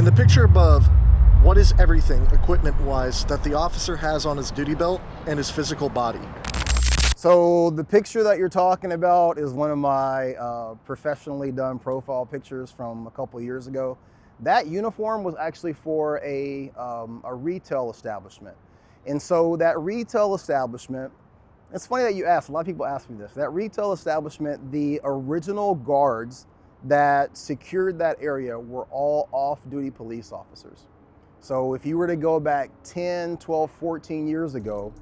the picture above, what is everything, equipment-wise, that the officer has on his duty belt and his physical body? So the picture that you're talking about is one of my professionally done profile pictures from a couple of years ago. That uniform was actually for a retail establishment. And so that retail establishment, it's funny that you asked, a lot of people ask me this. That retail establishment, the original guards that secured that area were all off-duty police officers. So if you were to go back 10, 12, 14 years ago,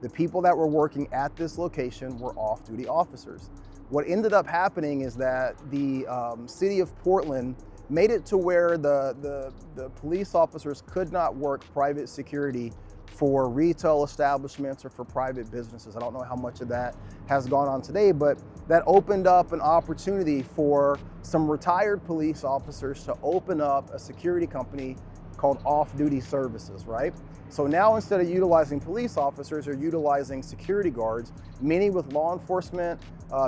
the people that were working at this location were off-duty officers. What ended up happening is that the city of Portland made it to where the police officers could not work private security for retail establishments or for private businesses. I don't know how much of that has gone on today, but that opened up an opportunity for some retired police officers to open up a security company called Off-Duty Services, right? So now instead of utilizing police officers, they're utilizing security guards, many with law enforcement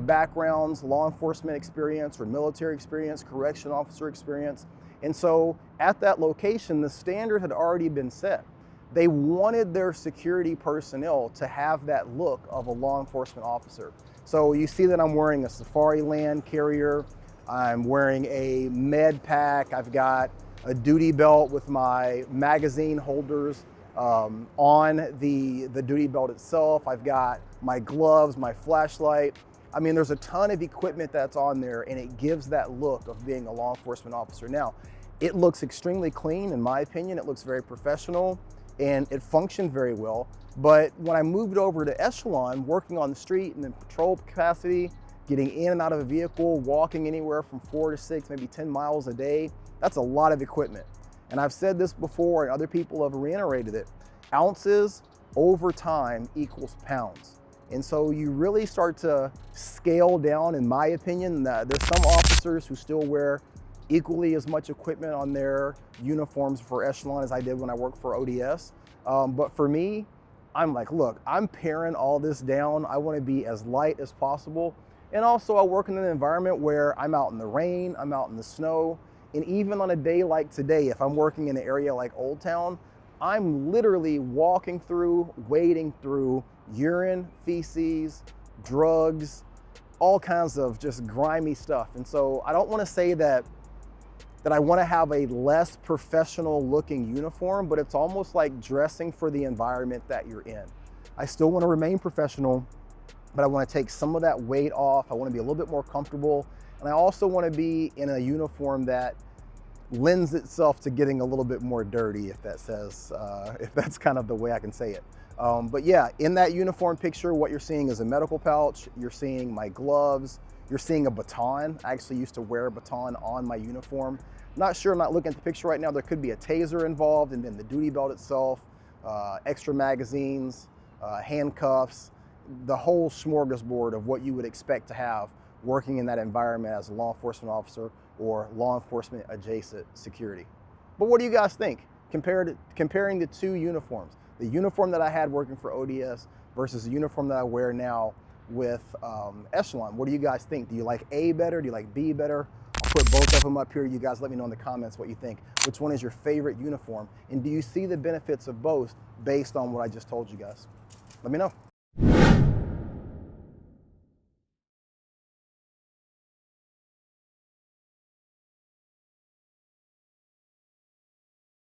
backgrounds, law enforcement experience or military experience, correction officer experience. And so at that location, the standard had already been set. They wanted their security personnel to have that look of a law enforcement officer. So you see that I'm wearing a Safari Land carrier, I'm wearing a med pack, I've got a duty belt with my magazine holders on the duty belt itself. I've got my gloves, my flashlight. I mean, there's a ton of equipment that's on there, and it gives that look of being a law enforcement officer. Now, it looks extremely clean, in my opinion. It looks very professional, and it functioned very well. But when I moved over to Echelon, working on the street and in patrol capacity, getting in and out of a vehicle, walking anywhere from 4 to 6, maybe 10 miles a day, that's a lot of equipment. And I've said this before, and other people have reiterated it. Ounces over time equals pounds. And so you really start to scale down, in my opinion. There's some officers who still wear equally as much equipment on their uniforms for Echelon as I did when I worked for ODS. But for me, I'm like, look, I'm paring all this down. I want to be as light as possible. And also I work in an environment where I'm out in the rain, I'm out in the snow. And even on a day like today, if I'm working in an area like Old Town, I'm literally walking through, wading through urine, feces, drugs, all kinds of just grimy stuff. And so I don't want to say that I want to have a less professional looking uniform, but it's almost like dressing for the environment that you're in. I still want to remain professional, but I want to take some of that weight off. I want to be a little bit more comfortable. And I also want to be in a uniform that lends itself to getting a little bit more dirty, if that's kind of the way I can say it. But yeah, in that uniform picture, what you're seeing is a medical pouch. You're seeing my gloves. You're seeing a baton. I actually used to wear a baton on my uniform. Not sure, I'm not looking at the picture right now. There could be a taser involved, and then the duty belt itself, extra magazines, handcuffs, the whole smorgasbord of what you would expect to have working in that environment as a law enforcement officer or law enforcement adjacent security. But what do you guys think? Comparing the two uniforms, the uniform that I had working for ODS versus the uniform that I wear now with Echelon. What do you guys think? Do you like A better? Do you like B better? I'll put both of them up here. You guys let me know in the comments what you think. Which one is your favorite uniform? And do you see the benefits of both based on what I just told you guys? Let me know.